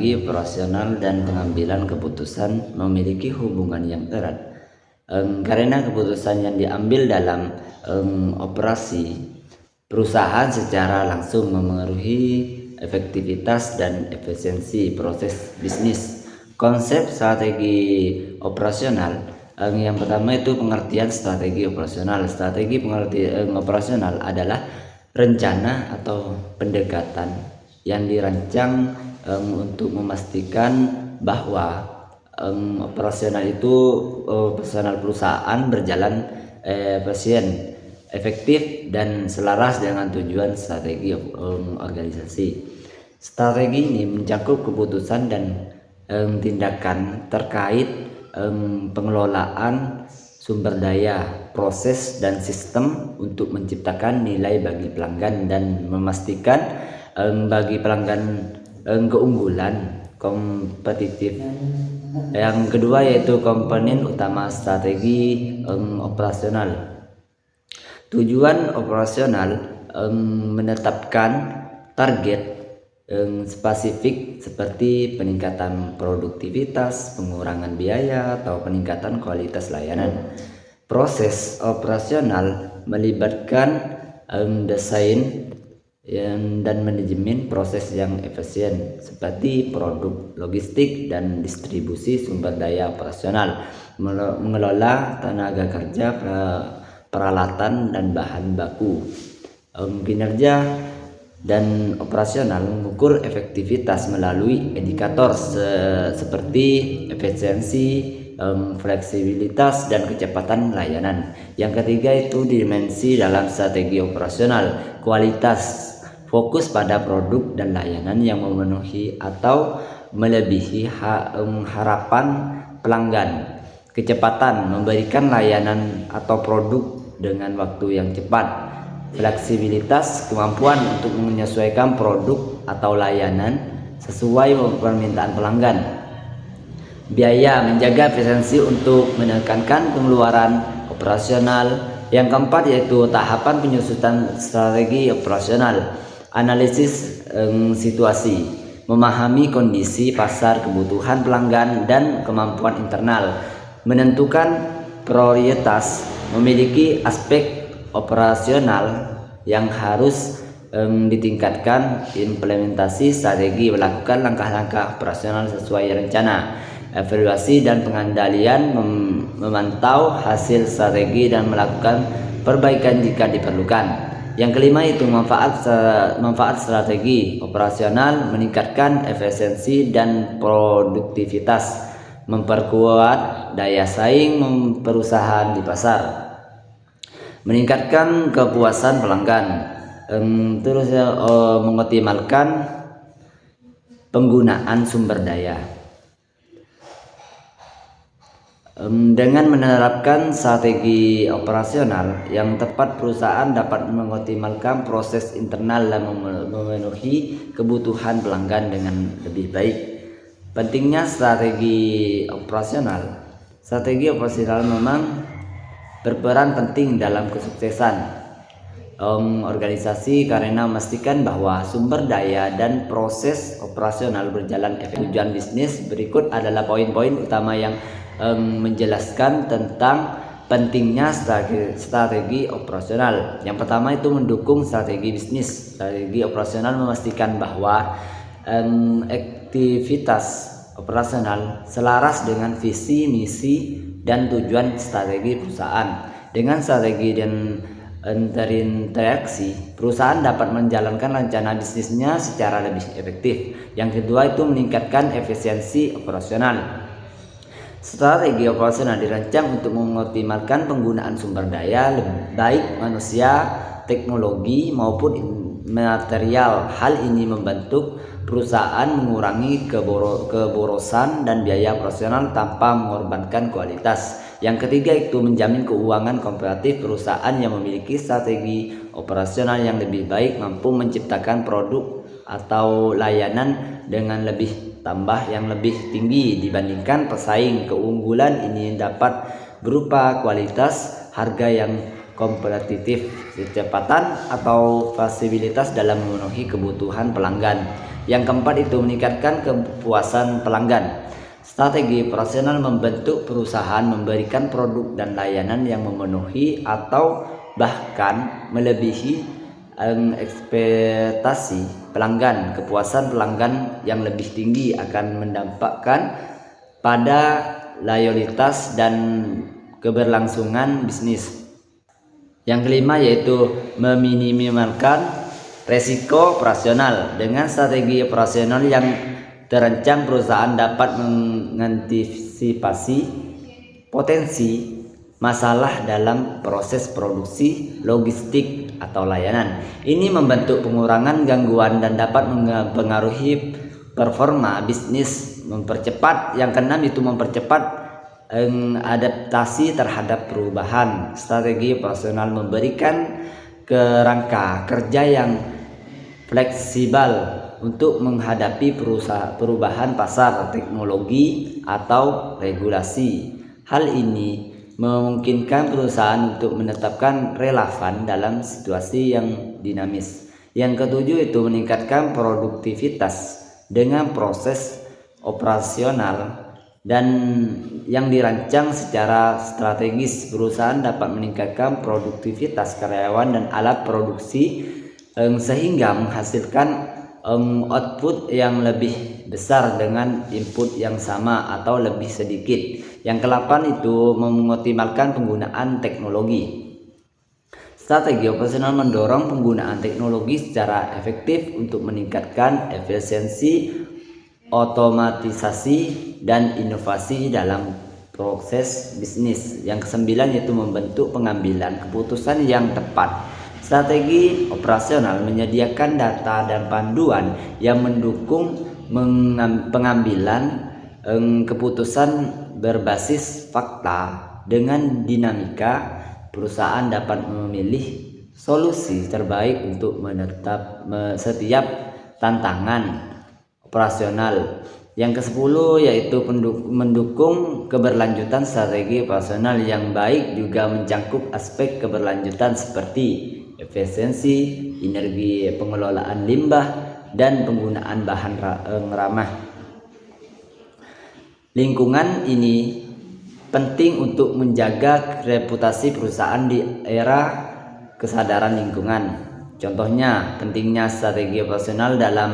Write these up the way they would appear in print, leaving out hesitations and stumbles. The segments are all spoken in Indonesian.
strategi operasional dan pengambilan keputusan memiliki hubungan yang erat. Karena keputusan yang diambil dalam operasi perusahaan secara langsung memengaruhi efektivitas dan efisiensi proses bisnis. Konsep strategi operasional, yang pertama itu pengertian strategi operasional. Strategi operasional adalah rencana atau pendekatan yang dirancang untuk memastikan bahwa operasional perusahaan berjalan efisien, efektif dan selaras dengan tujuan strategi organisasi. Strategi ini mencakup keputusan dan tindakan terkait pengelolaan sumber daya, proses dan sistem untuk menciptakan nilai bagi pelanggan dan memastikan bagi pelanggan keunggulan kompetitif. Yang kedua yaitu komponen utama strategi operasional. Tujuan operasional menetapkan target spesifik seperti peningkatan produktivitas, pengurangan biaya atau peningkatan kualitas layanan. Proses operasional melibatkan desain dan manajemen proses yang efisien seperti produk, logistik dan distribusi sumber daya operasional, mengelola tenaga kerja, peralatan dan bahan baku. Kinerja dan operasional mengukur efektivitas melalui indikator seperti efisiensi, fleksibilitas dan kecepatan layanan. Yang ketiga itu dimensi dalam strategi operasional, kualitas, fokus pada produk dan layanan yang memenuhi atau melebihi harapan pelanggan. Kecepatan, memberikan layanan atau produk dengan waktu yang cepat. Fleksibilitas, kemampuan untuk menyesuaikan produk atau layanan sesuai permintaan pelanggan. Biaya, menjaga efisiensi untuk menekankan pengeluaran operasional. Yang keempat yaitu tahapan penyusunan strategi operasional. Analisis situasi, memahami kondisi pasar, kebutuhan pelanggan dan kemampuan internal. Menentukan prioritas, memiliki aspek operasional yang harus ditingkatkan. Implementasi strategi, melakukan langkah-langkah operasional sesuai rencana. Evaluasi dan pengendalian, memantau hasil strategi dan melakukan perbaikan jika diperlukan. Yang kelima itu manfaat strategi operasional, meningkatkan efisiensi dan produktivitas, memperkuat daya saing perusahaan di pasar, meningkatkan kepuasan pelanggan, mengoptimalkan penggunaan sumber daya. Dengan menerapkan strategi operasional yang tepat, perusahaan dapat mengoptimalkan proses internal dan memenuhi kebutuhan pelanggan dengan lebih baik. Pentingnya strategi operasional. Strategi operasional memang berperan penting dalam kesuksesan organisasi karena memastikan bahwa sumber daya dan proses operasional berjalan efektif. Tujuan bisnis berikut adalah poin-poin utama yang menjelaskan tentang pentingnya strategi operasional. Yang pertama itu mendukung strategi bisnis. Strategi operasional memastikan bahwa aktivitas operasional selaras dengan visi, misi dan tujuan strategi perusahaan. Dengan strategi dan interaksi, perusahaan dapat menjalankan rencana bisnisnya secara lebih efektif. Yang kedua itu meningkatkan efisiensi operasional. Strategi operasional dirancang untuk mengoptimalkan penggunaan sumber daya, baik manusia, teknologi maupun material. Hal ini membantu perusahaan mengurangi keborosan dan biaya operasional tanpa mengorbankan kualitas. Yang ketiga itu menjamin keuangan kompetitif. Perusahaan yang memiliki strategi operasional yang lebih baik mampu menciptakan produk atau layanan dengan tambah yang lebih tinggi dibandingkan pesaing. Keunggulan ini dapat berupa kualitas, harga yang kompetitif, kecepatan atau fleksibilitas dalam memenuhi kebutuhan pelanggan. Yang keempat itu meningkatkan kepuasan pelanggan. Strategi operasional membentuk perusahaan memberikan produk dan layanan yang memenuhi atau bahkan melebihi ekspektasi pelanggan. Kepuasan pelanggan yang lebih tinggi akan mendampakkan pada loyalitas dan keberlangsungan bisnis. Yang kelima yaitu meminimalkan resiko operasional. Dengan strategi operasional yang terancang, perusahaan dapat mengantisipasi potensi masalah dalam proses produksi, logistik, atau layanan. Ini membentuk pengurangan gangguan dan dapat mempengaruhi performa bisnis. Yang keenam itu mempercepat adaptasi terhadap perubahan. Strategi operasional memberikan kerangka kerja yang fleksibel untuk menghadapi perubahan pasar, teknologi, atau regulasi. Hal ini memungkinkan perusahaan untuk menetapkan relevan dalam situasi yang dinamis. Yang ketujuh itu meningkatkan produktivitas. Dengan proses operasional dan yang dirancang secara strategis, perusahaan dapat meningkatkan produktivitas karyawan dan alat produksi sehingga menghasilkan output yang lebih besar dengan input yang sama atau lebih sedikit. Yang ke-8 itu mengoptimalkan penggunaan teknologi. Strategi operasional mendorong penggunaan teknologi secara efektif untuk meningkatkan efisiensi, otomatisasi, dan inovasi dalam proses bisnis. Yang ke-9 yaitu membentuk pengambilan keputusan yang tepat. Strategi operasional menyediakan data dan panduan yang mendukung pengambilan keputusan berbasis fakta. Dengan dinamika, perusahaan dapat memilih solusi terbaik untuk setiap tantangan operasional. Yang ke-10 yaitu mendukung keberlanjutan. Strategi operasional yang baik juga mencakup aspek keberlanjutan seperti efisiensi, energi, pengelolaan limbah, dan penggunaan bahan ramah lingkungan. Ini penting untuk menjaga reputasi perusahaan di era kesadaran lingkungan. Contohnya, pentingnya strategi operasional dalam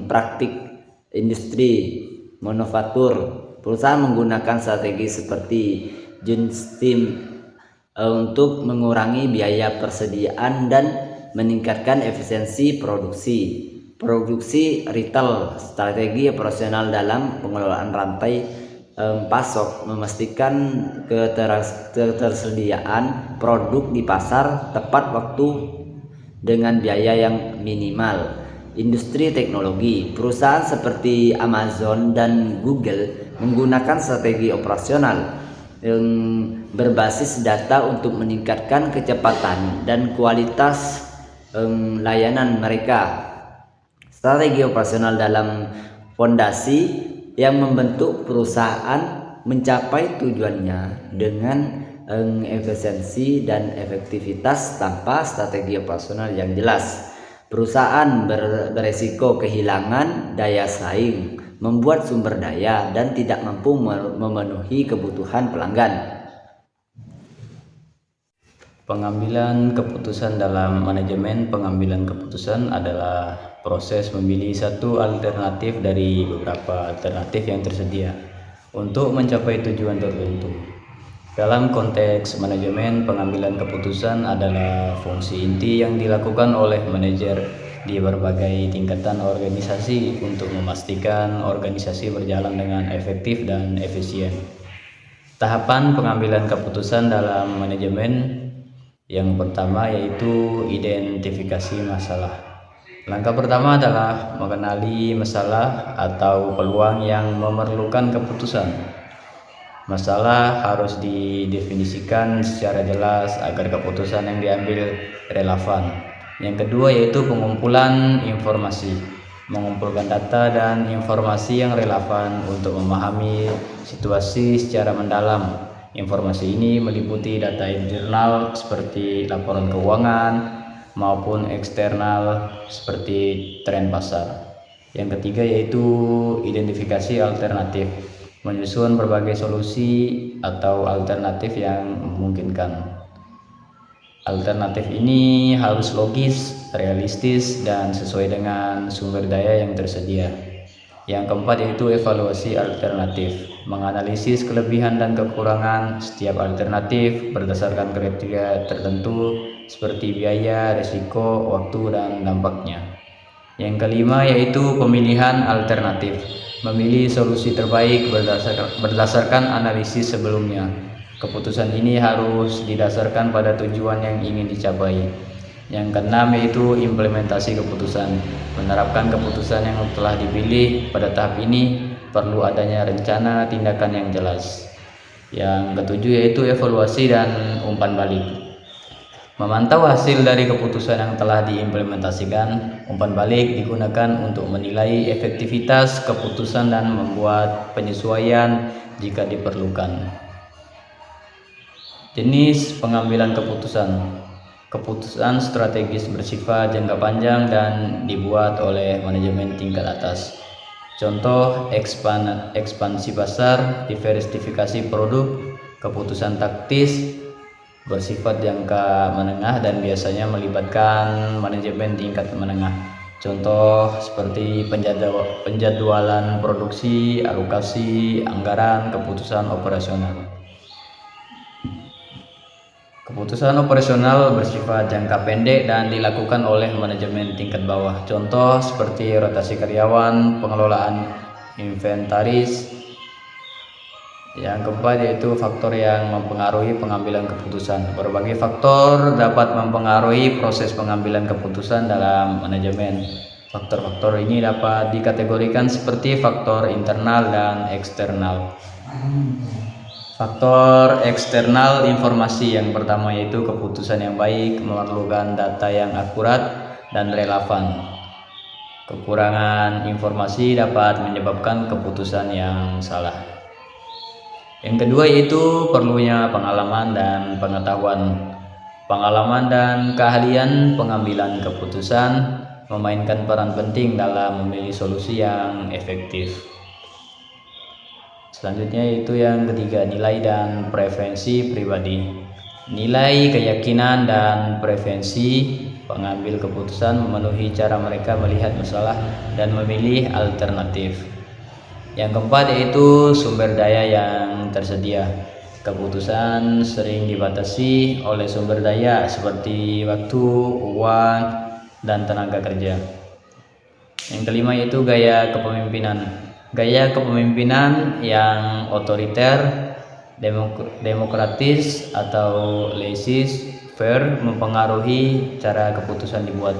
praktik industri manufaktur. Perusahaan menggunakan strategi seperti just-in-time untuk mengurangi biaya persediaan dan meningkatkan efisiensi produksi. Produksi retail. Strategi operasional dalam pengelolaan rantai pasok memastikan ketersediaan produk di pasar tepat waktu dengan biaya yang minimal. Industri teknologi. Perusahaan seperti Amazon dan Google menggunakan strategi operasional yang berbasis data untuk meningkatkan kecepatan dan kualitas layanan mereka. Strategi operasional dalam fondasi yang membentuk perusahaan mencapai tujuannya dengan efisiensi dan efektivitas. Tanpa strategi operasional yang jelas, perusahaan beresiko kehilangan daya saing, membuat sumber daya, dan tidak mampu memenuhi kebutuhan pelanggan. Pengambilan keputusan dalam manajemen pengambilan keputusan adalah proses memilih satu alternatif dari beberapa alternatif yang tersedia untuk mencapai tujuan tertentu. Dalam konteks manajemen, pengambilan keputusan adalah fungsi inti yang dilakukan oleh manajer di berbagai tingkatan organisasi untuk memastikan organisasi berjalan dengan efektif dan efisien. Tahapan pengambilan keputusan dalam manajemen yang pertama yaitu identifikasi masalah. Langkah pertama adalah mengenali masalah atau peluang yang memerlukan keputusan. Masalah harus didefinisikan secara jelas agar keputusan yang diambil relevan. Yang kedua yaitu pengumpulan informasi. Mengumpulkan data dan informasi yang relevan untuk memahami situasi secara mendalam. Informasi ini meliputi data internal seperti laporan keuangan, maupun eksternal seperti tren pasar. Yang ketiga yaitu identifikasi alternatif, menyusun berbagai solusi atau alternatif yang memungkinkan. Alternatif ini harus logis, realistis, dan sesuai dengan sumber daya yang tersedia. Yang keempat yaitu evaluasi alternatif, menganalisis kelebihan dan kekurangan setiap alternatif berdasarkan kriteria tertentu seperti biaya, risiko, waktu, dan dampaknya. Yang kelima yaitu pemilihan alternatif, memilih solusi terbaik berdasarkan analisis sebelumnya. Keputusan ini harus didasarkan pada tujuan yang ingin dicapai. Yang keenam yaitu implementasi keputusan, menerapkan keputusan yang telah dipilih. Pada tahap ini perlu adanya rencana tindakan yang jelas. Yang ketujuh yaitu evaluasi dan umpan balik, memantau hasil dari keputusan yang telah diimplementasikan. Umpan balik digunakan untuk menilai efektivitas keputusan dan membuat penyesuaian jika diperlukan. Jenis pengambilan keputusan. Keputusan strategis bersifat jangka panjang dan dibuat oleh manajemen tingkat atas. Contoh ekspansi pasar, diversifikasi produk. Keputusan taktis bersifat jangka menengah dan biasanya melibatkan manajemen tingkat menengah. Contoh seperti penjadwalan produksi, alokasi anggaran, keputusan operasional. Keputusan operasional bersifat jangka pendek dan dilakukan oleh manajemen tingkat bawah. Contoh seperti rotasi karyawan, pengelolaan inventaris. Yang keempat yaitu faktor yang mempengaruhi pengambilan keputusan. Berbagai faktor dapat mempengaruhi proses pengambilan keputusan dalam manajemen. Faktor-faktor ini dapat dikategorikan seperti faktor internal dan eksternal. Faktor eksternal informasi, yang pertama yaitu keputusan yang baik memerlukan data yang akurat dan relevan. Kekurangan informasi dapat menyebabkan keputusan yang salah. Yang kedua yaitu perlunya pengalaman dan pengetahuan. Pengalaman dan keahlian pengambilan keputusan memainkan peran penting dalam memilih solusi yang efektif. Selanjutnya yaitu yang ketiga, nilai dan preferensi pribadi. Nilai, keyakinan, dan preferensi pengambil keputusan memenuhi cara mereka melihat masalah dan memilih alternatif. Yang keempat yaitu sumber daya yang tersedia. Keputusan sering dibatasi oleh sumber daya seperti waktu, uang, dan tenaga kerja. Yang kelima yaitu gaya kepemimpinan. Gaya kepemimpinan yang otoriter, demokratis, atau laissez-faire mempengaruhi cara keputusan dibuat.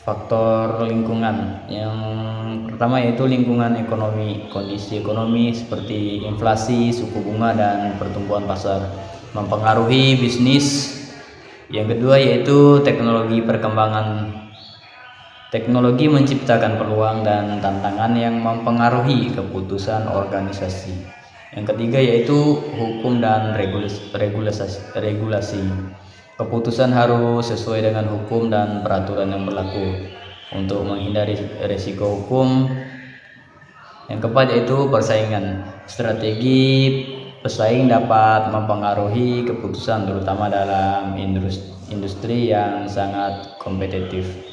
Faktor lingkungan. Yang pertama yaitu lingkungan ekonomi. Kondisi ekonomi seperti inflasi, suku bunga, dan pertumbuhan pasar mempengaruhi bisnis. Yang kedua yaitu teknologi perkembangan. Teknologi menciptakan peluang dan tantangan yang mempengaruhi keputusan organisasi. Yang ketiga yaitu hukum dan regulasi. Keputusan harus sesuai dengan hukum dan peraturan yang berlaku untuk menghindari risiko hukum. Yang keempat yaitu persaingan. Strategi pesaing dapat mempengaruhi keputusan terutama dalam industri yang sangat kompetitif.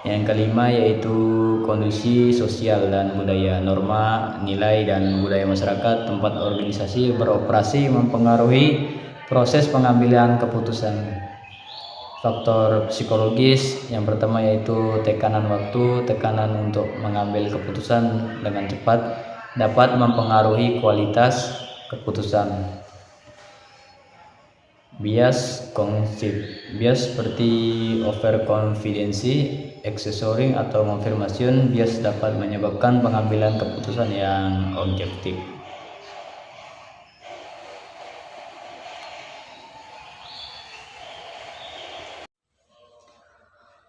Yang kelima yaitu kondisi sosial dan budaya. Norma, nilai, dan budaya masyarakat tempat organisasi beroperasi mempengaruhi proses pengambilan keputusan. Faktor psikologis, yang pertama yaitu tekanan waktu. Tekanan untuk mengambil keputusan dengan cepat dapat mempengaruhi kualitas keputusan. Bias kognitif. Bias seperti overconfidence, excessoring, atau confirmation bias dapat menyebabkan pengambilan keputusan yang objektif.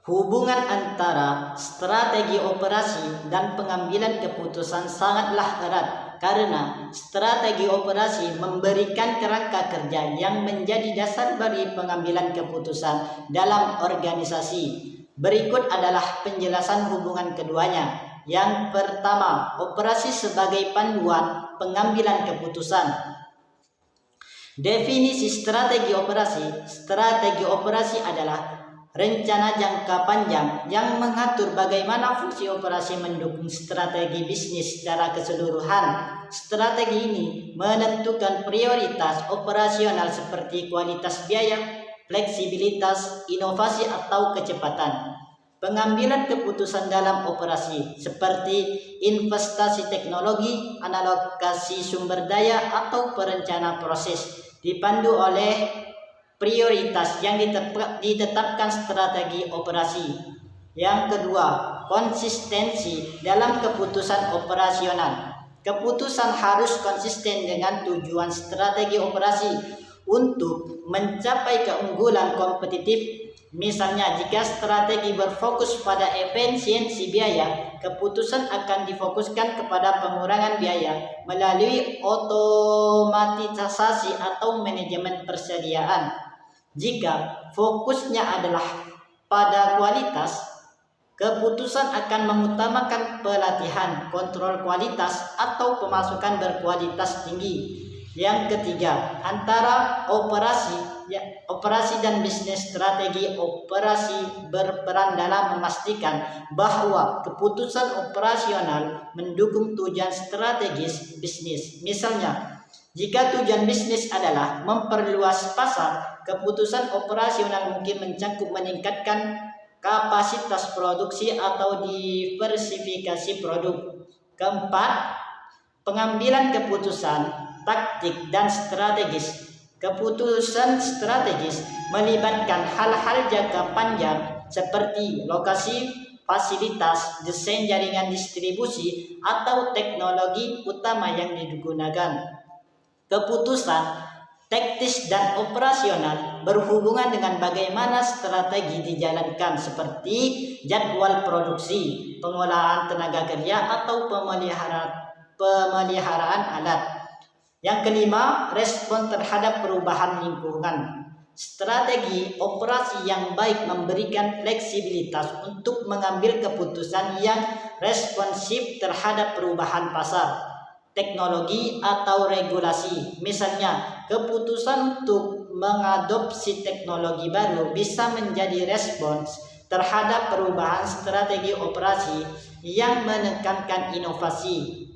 Hubungan antara strategi operasi dan pengambilan keputusan sangatlah erat. karena strategi operasi memberikan kerangka kerja yang menjadi dasar bagi pengambilan keputusan dalam organisasi. Berikut adalah penjelasan hubungan keduanya. Yang pertama, operasi sebagai panduan pengambilan keputusan. Definisi strategi operasi. Strategi operasi adalah rencana jangka panjang yang mengatur bagaimana fungsi operasi mendukung strategi bisnis secara keseluruhan. Strategi ini menentukan prioritas operasional seperti kualitas biaya, fleksibilitas, inovasi atau kecepatan. Pengambilan keputusan dalam operasi seperti investasi teknologi, alokasi sumber daya, atau perencana proses dipandu oleh prioritas yang ditetapkan strategi operasi. Yang kedua, konsistensi dalam keputusan operasional. Keputusan harus konsisten dengan tujuan strategi operasi untuk mencapai keunggulan kompetitif. Misalnya, jika strategi berfokus pada efisiensi biaya, keputusan akan difokuskan kepada pengurangan biaya melalui otomatisasi atau manajemen persediaan. Jika fokusnya adalah pada kualitas, keputusan akan mengutamakan pelatihan, kontrol kualitas, atau pemasukan berkualitas tinggi. Yang ketiga, antara operasi dan bisnis. Strategi operasi berperan dalam memastikan bahwa keputusan operasional mendukung tujuan strategis bisnis. Misalnya, jika tujuan bisnis adalah memperluas pasar, keputusan operasional mungkin meningkatkan kapasitas produksi atau diversifikasi produk. Keempat, pengambilan keputusan taktik dan strategis. Keputusan strategis melibatkan hal-hal jangka panjang seperti lokasi, fasilitas, desain jaringan distribusi, atau teknologi utama yang digunakan. Keputusan taktis dan operasional berhubungan dengan bagaimana strategi dijalankan seperti jadwal produksi, pengolahan tenaga kerja, atau pemeliharaan alat. Yang kelima, respon terhadap perubahan lingkungan. Strategi operasi yang baik memberikan fleksibilitas untuk mengambil keputusan yang responsif terhadap perubahan pasar, teknologi, atau regulasi. Misalnya, keputusan untuk mengadopsi teknologi baru bisa menjadi respons terhadap perubahan strategi operasi yang menekankan inovasi,